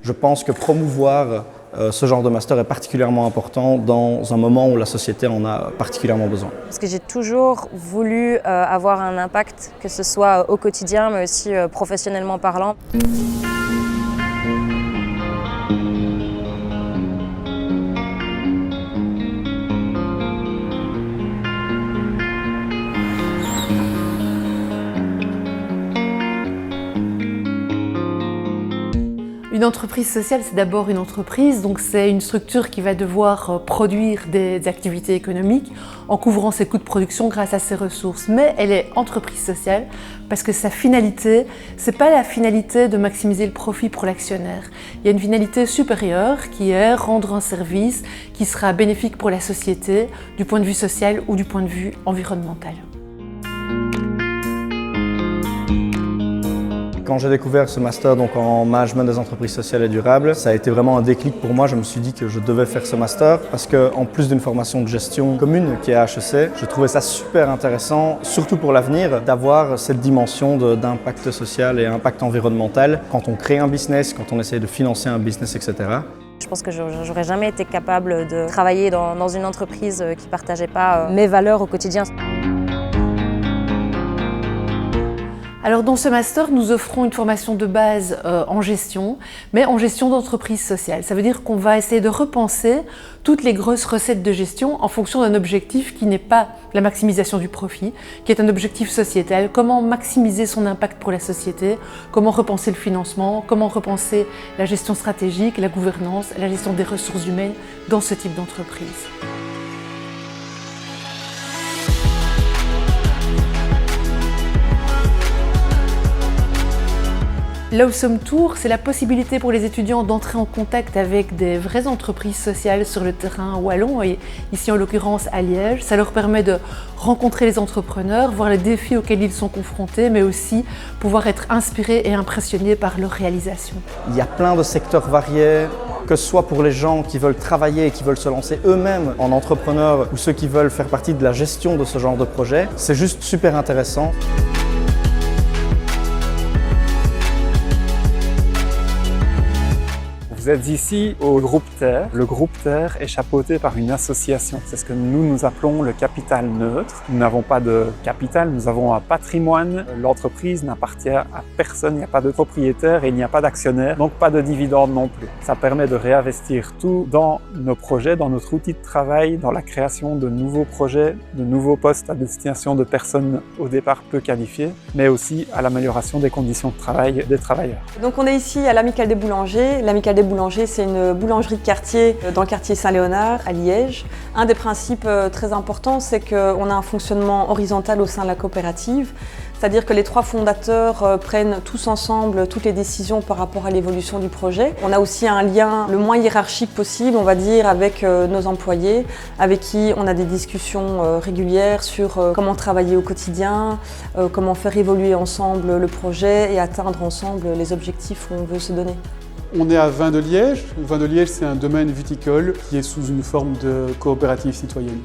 Je pense que promouvoir ce genre de master est particulièrement important dans un moment où la société en a particulièrement besoin. Parce que j'ai toujours voulu avoir un impact, que ce soit au quotidien, mais aussi professionnellement parlant. Une entreprise sociale, c'est d'abord une entreprise, donc c'est une structure qui va devoir produire des activités économiques en couvrant ses coûts de production grâce à ses ressources. Mais elle est entreprise sociale parce que sa finalité, c'est pas la finalité de maximiser le profit pour l'actionnaire. Il y a une finalité supérieure qui est rendre un service qui sera bénéfique pour la société du point de vue social ou du point de vue environnemental. Quand j'ai découvert ce master donc en management des entreprises sociales et durables, ça a été vraiment un déclic pour moi. Je me suis dit que je devais faire ce master parce qu'en plus d'une formation de gestion commune qui est à HEC, je trouvais ça super intéressant, surtout pour l'avenir, d'avoir cette dimension d'impact social et impact environnemental quand on crée un business, quand on essaie de financer un business, etc. Je pense que j'aurais jamais été capable de travailler dans une entreprise qui ne partageait pas mes valeurs au quotidien. Alors dans ce master, nous offrons une formation de base en gestion, mais en gestion d'entreprise sociale. Ça veut dire qu'on va essayer de repenser toutes les grosses recettes de gestion en fonction d'un objectif qui n'est pas la maximisation du profit, qui est un objectif sociétal. Comment maximiser son impact pour la société, comment repenser le financement, comment repenser la gestion stratégique, la gouvernance, la gestion des ressources humaines dans ce type d'entreprise. L'Awesome Tour, c'est la possibilité pour les étudiants d'entrer en contact avec des vraies entreprises sociales sur le terrain wallon, et ici en l'occurrence à Liège. Ça leur permet de rencontrer les entrepreneurs, voir les défis auxquels ils sont confrontés, mais aussi pouvoir être inspirés et impressionnés par leur réalisation. Il y a plein de secteurs variés, que ce soit pour les gens qui veulent travailler et qui veulent se lancer eux-mêmes en entrepreneurs ou ceux qui veulent faire partie de la gestion de ce genre de projet. C'est juste super intéressant. Vous êtes ici au groupe Terre. Le groupe Terre est chapeauté par une association. C'est ce que nous appelons le capital neutre. Nous n'avons pas de capital, nous avons un patrimoine. L'entreprise n'appartient à personne, il n'y a pas de propriétaire et il n'y a pas d'actionnaire, donc pas de dividendes non plus. Ça permet de réinvestir tout dans nos projets, dans notre outil de travail, dans la création de nouveaux projets, de nouveaux postes à destination de personnes au départ peu qualifiées, mais aussi à l'amélioration des conditions de travail des travailleurs. Donc on est ici à l'Amicale des Boulangers. L'Amicale des Boulangers, c'est une boulangerie de quartier dans le quartier Saint-Léonard à Liège. Un des principes très importants, c'est qu'on a un fonctionnement horizontal au sein de la coopérative. C'est-à-dire que les trois fondateurs prennent tous ensemble toutes les décisions par rapport à l'évolution du projet. On a aussi un lien le moins hiérarchique possible, on va dire, avec nos employés, avec qui on a des discussions régulières sur comment travailler au quotidien, comment faire évoluer ensemble le projet et atteindre ensemble les objectifs qu'on veut se donner. On est à Vins de Liège. Vins de Liège, c'est un domaine viticole qui est sous une forme de coopérative citoyenne.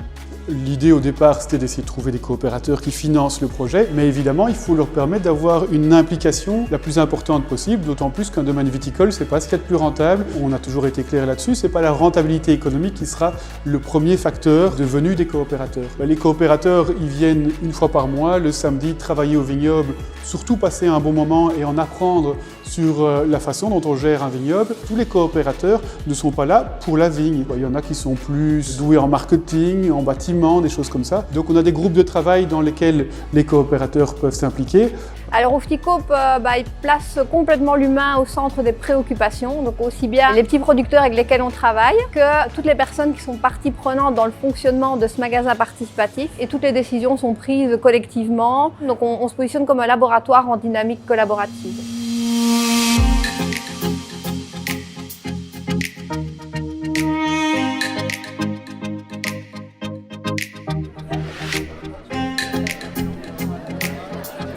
L'idée au départ, c'était d'essayer de trouver des coopérateurs qui financent le projet, mais évidemment, il faut leur permettre d'avoir une implication la plus importante possible, d'autant plus qu'un domaine viticole, c'est pas ce qu'il y a de plus rentable. On a toujours été clair là-dessus, c'est pas la rentabilité économique qui sera le premier facteur de venue des coopérateurs. Les coopérateurs, ils viennent une fois par mois, le samedi, travailler au vignoble, surtout passer un bon moment et en apprendre sur la façon dont on gère un vignoble. Tous les coopérateurs ne sont pas là pour la vigne. Il y en a qui sont plus doués en marketing, en bâtiment, des choses comme ça. Donc on a des groupes de travail dans lesquels les coopérateurs peuvent s'impliquer. Alors Opticoop, il place complètement l'humain au centre des préoccupations, donc aussi bien les petits producteurs avec lesquels on travaille que toutes les personnes qui sont partie prenante dans le fonctionnement de ce magasin participatif, et toutes les décisions sont prises collectivement. Donc on se positionne comme un laboratoire en dynamique collaborative.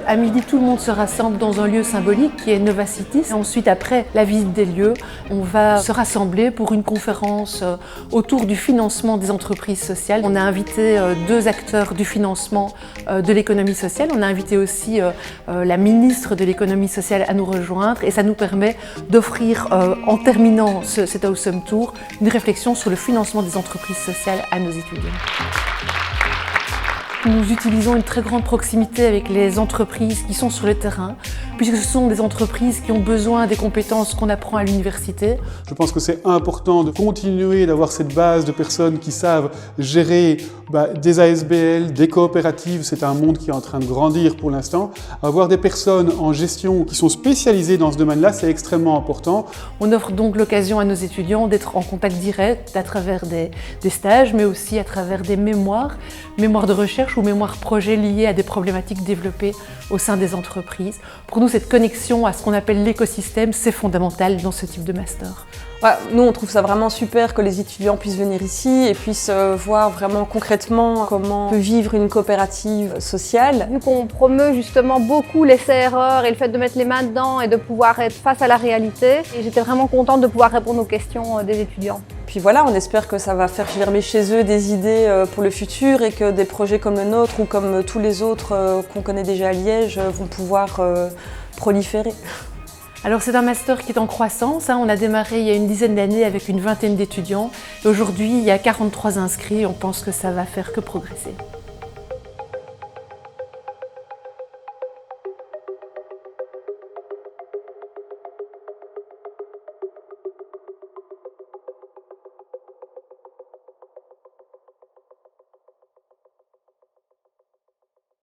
À midi, tout le monde se rassemble dans un lieu symbolique qui est Nova City. Et ensuite, après la visite des lieux, on va se rassembler pour une conférence autour du financement des entreprises sociales. On a invité 2 acteurs du financement de l'économie sociale. On a invité aussi la ministre de l'économie sociale à nous rejoindre et ça nous permet d'offrir, en terminant cet Awesome Tour, une réflexion sur le financement des entreprises sociales à nos étudiants. Nous utilisons une très grande proximité avec les entreprises qui sont sur le terrain, puisque ce sont des entreprises qui ont besoin des compétences qu'on apprend à l'université. Je pense que c'est important de continuer d'avoir cette base de personnes qui savent gérer des ASBL, des coopératives, c'est un monde qui est en train de grandir pour l'instant. Avoir des personnes en gestion qui sont spécialisées dans ce domaine-là, c'est extrêmement important. On offre donc l'occasion à nos étudiants d'être en contact direct à travers des stages, mais aussi à travers des mémoires de recherche ou mémoires projets liés à des problématiques développées au sein des entreprises. Pour nous, cette connexion à ce qu'on appelle l'écosystème, c'est fondamental dans ce type de master. Ouais, nous, on trouve ça vraiment super que les étudiants puissent venir ici et puissent voir vraiment concrètement comment peut vivre une coopérative sociale. Vu qu'on promeut justement beaucoup l'essai-erreur et le fait de mettre les mains dedans et de pouvoir être face à la réalité, et j'étais vraiment contente de pouvoir répondre aux questions des étudiants. Puis voilà, on espère que ça va faire germer chez eux des idées pour le futur et que des projets comme le nôtre ou comme tous les autres qu'on connaît déjà à Liège vont pouvoir proliférer. Alors c'est un master qui est en croissance. On a démarré il y a une dizaine d'années avec une vingtaine d'étudiants. Aujourd'hui, il y a 43 inscrits. On pense que ça va faire que progresser.